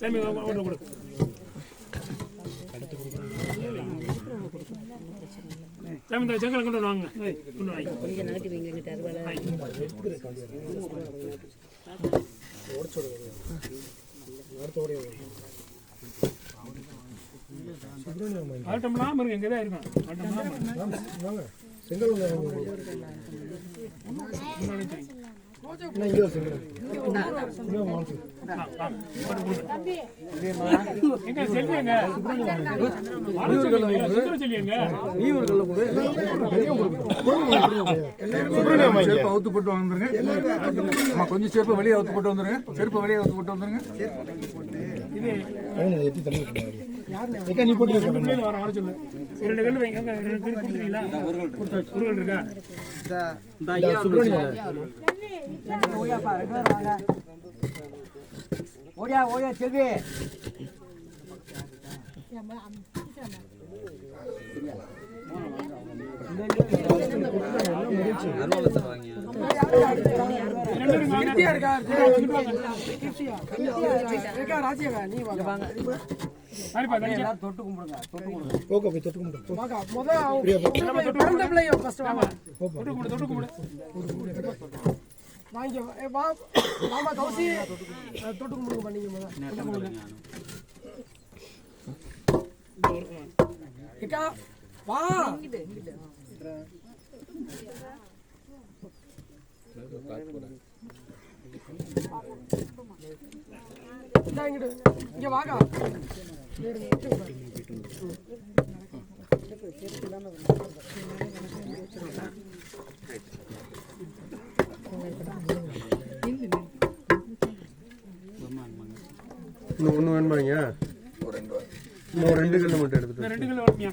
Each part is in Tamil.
சாமி கொடு கொடு. சாமி இந்த செங்கலை கொண்டு வாங்க. கொண்டு வாங்க. கொஞ்சம் நாட்டி வைங்க தருவாள. ஆட்டம்லாம் இருக்கு, இங்கே தான் இருக்கும். ஆட்டம்லாம் செங்கல் அவுத்துப்பட்டு வந்துருங்க. கொஞ்சம் செருப்பு வெளியே அவுத்துப்பட்டு வந்துருங்க. செருப்பு வெளியே அவுத்துப்பட்டு வந்துருங்க. நீ போட்டு வர சொல்லு. 2 கல் வைங்க. 2 கல் கொடுத்துறீங்களா? ஒரு கல் இருக்கா? ஓடியா ஓடியா செல்வி தொட்டு கும்பிடுங்க. வாங்க மாமா கௌசி தொட்டு கும்பிடுங்க பண்ணீங்க. வா இங்க வாங்க. ஒண்ணு வேணுமாங்க? 2 கல் மட்டும் எடுத்துட்டு 2 கல் வேணுமியா?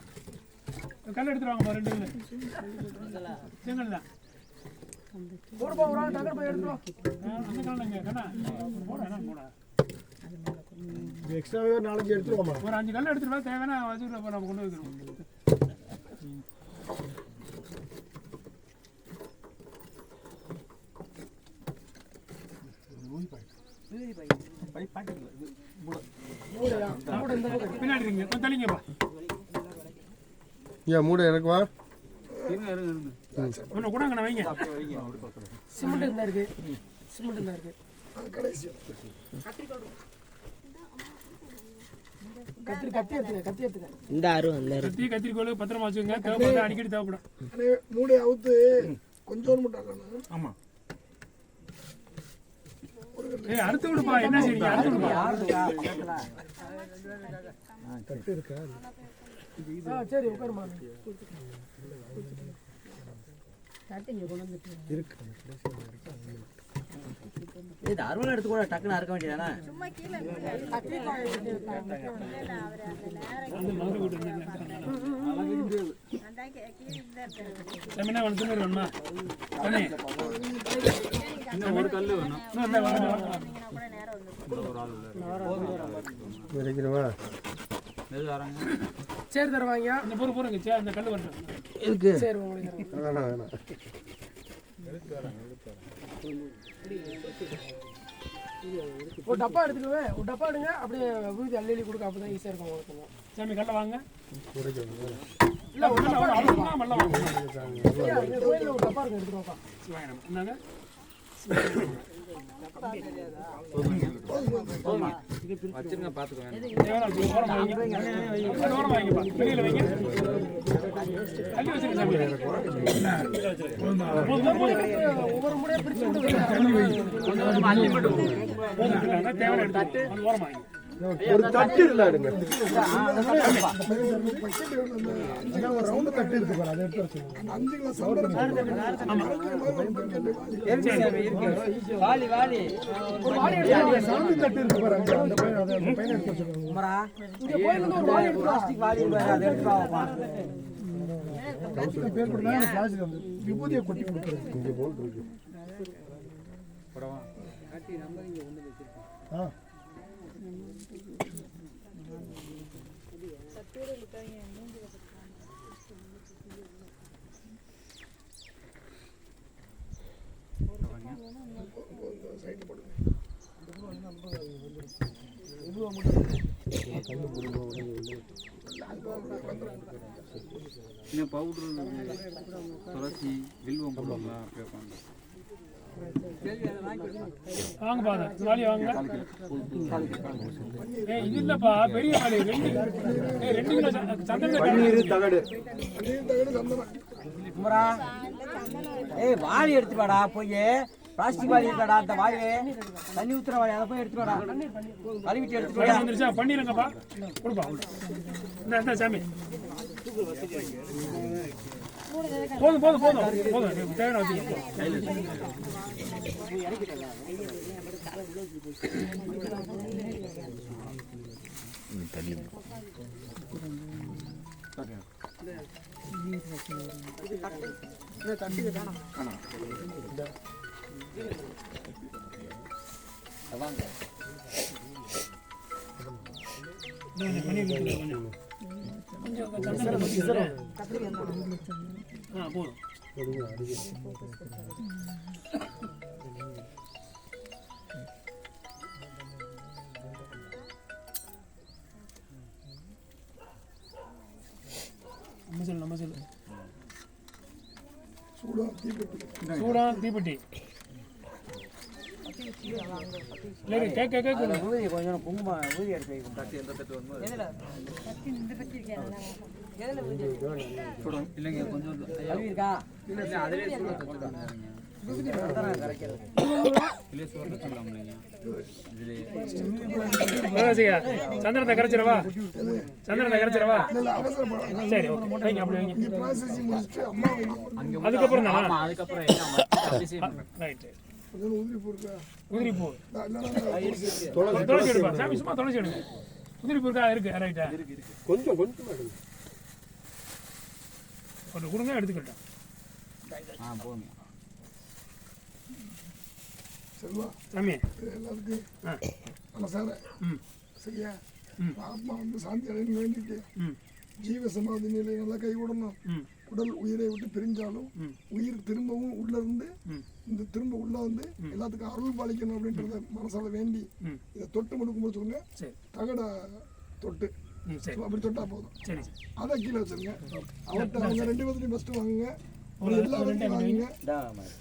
கல் எடுத்துட்டு வாங்க. 2 கல் செங்கல் தான். ஒரு பவுன் டக்கர் போய் எடுத்து வா. அந்த கல்லுங்க கண்ணா போடா என்ன போடா. எக்ஸ்ட்ராவே 4-5 எடுத்துருவோமா? ஒரு 5 கல் எடுத்துட்டு வா. தேவைன்னா வச்சுட்டு நம்ம கொண்டு வைக்கிறோம். பின்னாடி இருங்க. கொஞ்சம் தள்ளிங்கப்பா. ஏன் மூடை இறக்குவா? ஒன்று கூட அங்கே வைங்க. சிமெண்ட் இருந்தா இருக்கு. சிமெண்ட் இருந்தா இருக்கு. கத்தி எடுத்துங்க. இந்த ஆறு அந்த கத்திரிக்கோள் பத்திரமா வச்சுக்கோங்க. தேவைப்பட அடிக்கடி தேவைப்படும். மூடை அவுத்து கொஞ்சம் மட்டும். ஆமா. அடுத்து விடுப்பா. என்ன செய்றீங்க? அடுத்து விடுப்பா. கட்டு இருக்கா? சரி உட்காருமா. இருக்கு. இது அருவா எடுத்து கூட டக்குன்னு அறுக்க வேண்டியதானே? செமினா வந்து வேணுமா? ஒரு கல்லு வேணும். சரி தருவாங்க. இந்த பொறு பொறுங்க. சரி அந்த கல்லு வரட்டும். இருக்கு. சரி உங்களுக்கு வேணாம். ஒரு டப்பா எடுத்துக்குவேன். ஒரு டப்பா எடுங்க. அப்படியே விழுதி அள்ளி கொடுக்க. அப்பதான் ஈஸியா இருக்கும் உங்களுக்கு. சாமி கல்ல வாங்க. இல்ல ஒரு டப்பா அவ்வளவுதான் மல்ல வாங்க. கோயில்ல ஒரு டப்பா இருக்கு எடுத்துக்கோப்பா. என்னங்க? வச்சிருங்க பாத்துக்கோங்க. வெளியில வைங்க. அள்ளி வச்சிருங்க. ஒவ்வொரு முறையா பிடிச்சு தேவை எடுத்து ஓரம் வாங்கி. ஒரு தட்டு இருந்தா எடுங்க. ஒரு ரவுண்ட் தட்டு இருக்கு பாரு. அதை எடுத்து வச்சுக்கோங்க. 5 கிளாஸ் வாலி வாலி ஒரு வாலி எடுத்து சவுண்ட் தட்டு இருக்கு பாரு. அந்த பையன் எடுத்து வச்சுக்கோங்க. உமரா இங்க போய் ஒரு வாலி எடுத்து பிளாஸ்டிக் வாலி வேற அதை எடுத்து வாப்பா. பேர் கொடுத்தா அந்த பிளாஸ்டிக் வந்து விபூதியை கொட்டி கொடுக்குறது. இங்க போல் இருக்கு. படவா காட்டி நம்ம இங்க வந்து வச்சிருக்கோம். சத்தோட லுக்காங்க. சைடு போடுங்க. பூவை மட்டும் இன்னும் பவுடர் துளசி வில்வம் போடுவாங்களா கேட்பாங்க. வாங்க பாரு வாலி வாங்க. இது இல்லப்பா பெரிய வாலி 2 கிலோ சந்தன பன்னீர் தகடு குமரா ஏய் வாளி எடுத்து வாடா போய் பிளாஸ்டிக் வாளி இருக்காடா அந்த வாளி தண்ணி ஊத்துற வாளி அதை போய் எடுத்து வாடா கழுவிட்டு எடுத்து வாடா வந்துருச்சா பண்ணிருங்கப்பா கொடுப்பா இந்த சாமி போதும் போதும் போதும் போதும் தேவையான வச்சுக்கோ. போதும் நம்ம சொல்லு சூடா தீப்பெட்டி கொஞ்சம் குங்குமம் ஊதி எடுத்து இல்லைங்க கொஞ்சம் இருக்கா சந்திரத்தை கரைச்சிடவா சந்திரத்தை கரைச்சிடவா சரி அதுக்கப்புறம் தானா ரைட்டு உதிரி பூ துளசி எடுப்பா சாமி சும்மா துளசி எடுங்க உதிரி பூ இருக்கா இருக்கு ரைட்டா கொஞ்சம் கொஞ்சம் கொஞ்சம் கொடுங்க எடுத்துக்கிட்டேன் சாமி எல்லாருக்கும் மனசார சரியா ஆத்மா வந்து சாந்தி அடையணும் வேண்டிட்டு ஜீவ சமாதி நிலை நல்லா கை விடணும். உடல் உயிரை விட்டு பிரிஞ்சாலும் உயிர் திரும்பவும் உள்ள இருந்து இந்த திரும்ப உள்ள வந்து எல்லாத்துக்கும் அருள் பாலிக்கணும் அப்படின்றத மனசால வேண்டி இதை தொட்டு முடுக்கும்போது சொல்லுங்க தகட தொட்டு அப்படி தொட்டா போதும். அதை கீழே வச்சிருங்க. அவர்கிட்ட அவங்க 2 பேர்த்தையும் ஃபர்ஸ்ட் வாங்குங்க. எல்லா வேலையும் வாங்குங்க,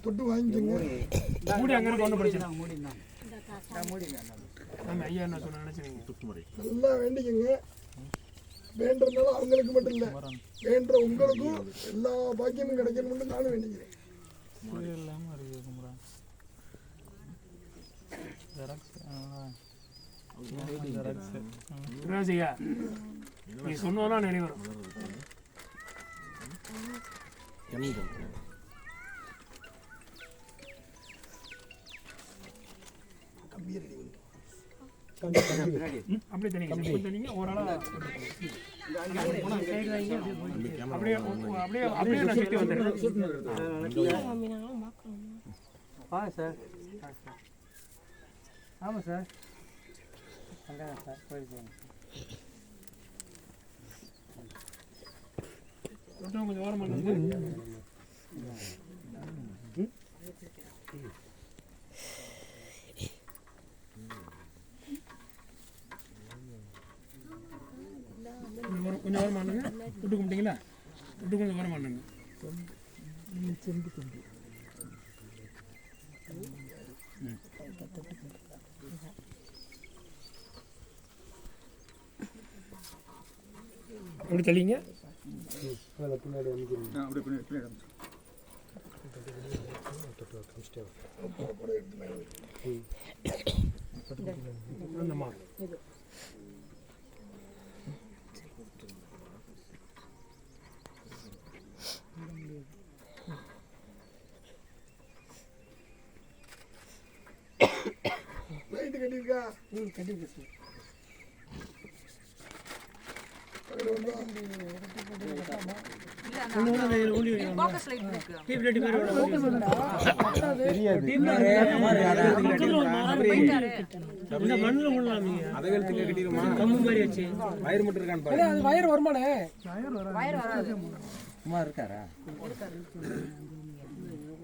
தொட்டு வாங்கிக்கோங்க. நல்லா வேண்டிக்கங்க. வேண்டதுனால அவங்களுக்கு மட்டும் இல்லை, வேண்ட உங்களுக்கும் எல்லா பாக்கியமும் கிடைக்கணும்னு நானும் வேண்டிக்கிறேன். நீ சொன்னா நிறைவேறும். அப்படியே தனிங்க ஓரளவு அப்படியே அப்படியே அப்படியே நான் சுற்றி வந்துடுறேன். சார் ஆமாம் சார் சார் போயிருக்கோம். கொஞ்சம் ஓரமாக இன்னொரு கொஞ்சம் ஓரமாக பண்ணுங்க. விட்டு கும்பிட்டீங்களா? விட்டு கொஞ்சம் ஓரமாக பண்ணுங்க. அப்படி தள்ளிங்க. லைட்டு கட்டியிருக்கா? கட்டிருக்கு. வயர் வருமானே சும்மா இருக்காரா?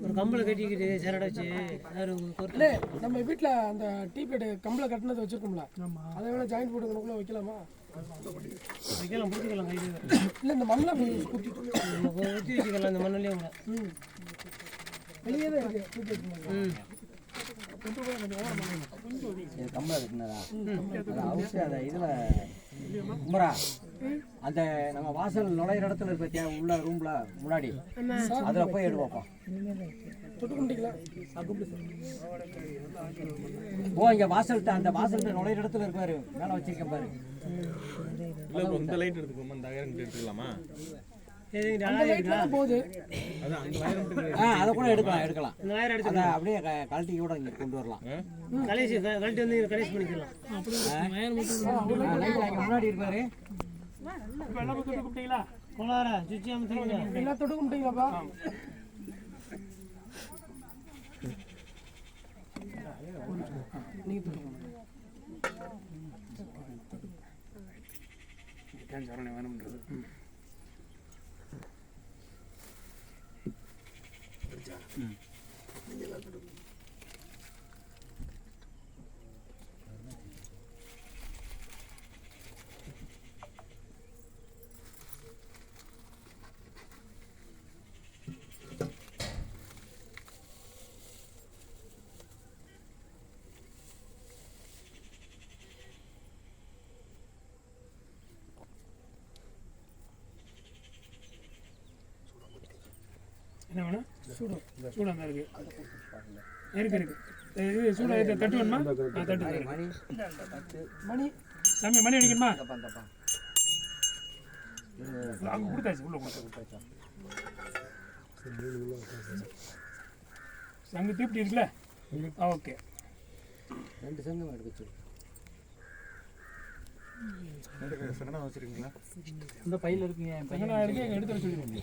ஒரு கம்பளை கட்டிக்கிட்டு சரடை வச்சு இல்லை நம்ம வீட்டில் அந்த டீ பிளேட் கம்பளை கட்டினதை வச்சுருக்கோம்ல அதை வேணால் ஜாயிண்ட் போட்டுக்கணுக்குள்ள வைக்கலாமா? வைக்கலாம், பிடிச்சிக்கலாம் கையில். இல்லை இந்த மண்ணில் குத்தி ஊற்றி வச்சுக்கலாம் இந்த மண்ணிலே கூட. வெளியே தான் இருக்குது டீ பிளேட். கம்பளை கட்டினதா அவசியம் அதை இதில் குமரா அந்த நம்ம வாசல் நுழையிற இடத்துல இருக்க உள்ள ரூம்ல முன்னாடி அதில் போய் எடுப்போம். ஓ இங்கே வாசல்கிட்ட அந்த வாசல்கிட்ட நுழையிற இடத்துல இருப்பாரு மேலே வச்சிருக்கேன் பாரு. இந்த லைட் எடுத்துக்கோமா, இந்த வயரம் எடுத்துக்கலாமா? போகுது அதை கூட எடுக்கலாம். அதை அப்படியே கழட்டி கூட இங்கே கொண்டு வரலாம். கழிச்சு வந்து கடைசி பண்ணிக்கலாம். முன்னாடி இருப்பாரு. எல்லாம் தொட்டு கும்பிட்டீங்களா? கோளாரா சுச்சி அமைச்சிருக்கீங்க. எல்லாம் தொட்டு கும்பிட்டீங்களாப்பா? என்ன வேணும்? சூடாக தான் இருக்கு. இது சூடாக தட்டு வேணுமா? தட்டு மணி சாமி மணி அடிக்கணுமா? அங்கே கொடுத்தாச்சு, உள்ள கொடுத்தாச்சு. சங்கு தீப்டி இருக்குல்ல? ஓகே. 2 சங்கம் எடுக்க வச்சிருக்கீங்களா? இந்த பையில இருக்குங்க. சங்கனா இருக்கு, எங்க எடுத்து வச்சுருக்கோம்.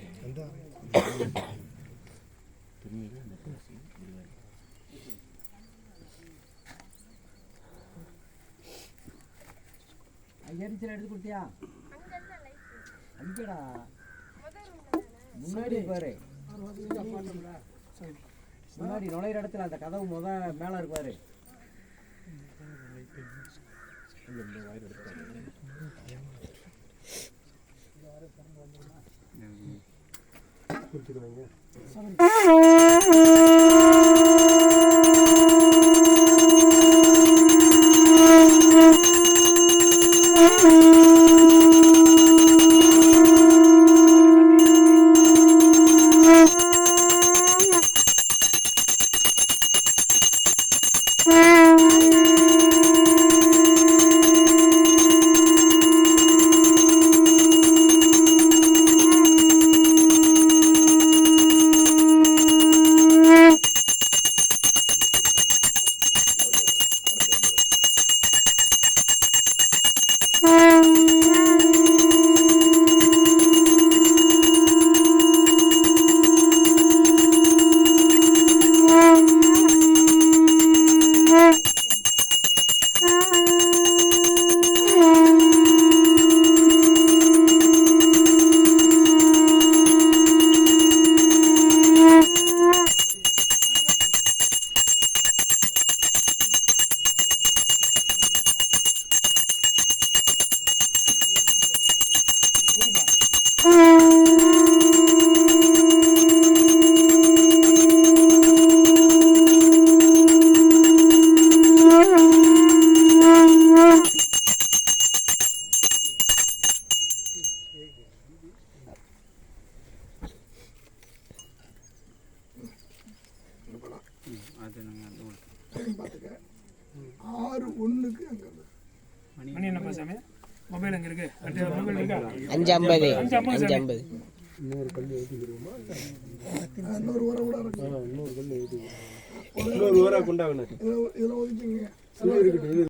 எரிச்சல் எடுத்து கொடுத்தியா? அங்கடா முன்னாடி பாரு, முன்னாடி நுழையிற இடத்துல அந்த கதவு மேல இருப்பாரு. பார்த்துக்க 6:01 அங்கே மணி என்ன சாமி? மொபைல் எங்கே இருக்கு? மொபைல் இருக்கா? 5:50 5:50. இன்னொரு கல் ஏற்றிக்கிறோமா? இன்னொரு உரம் கூட இருக்கு. இன்னொரு கல் ஏற்றிக்கிறோம். இன்னொரு உரம் கொண்டாங்கண்ணே. இதில் ஒதுக்கிங்க.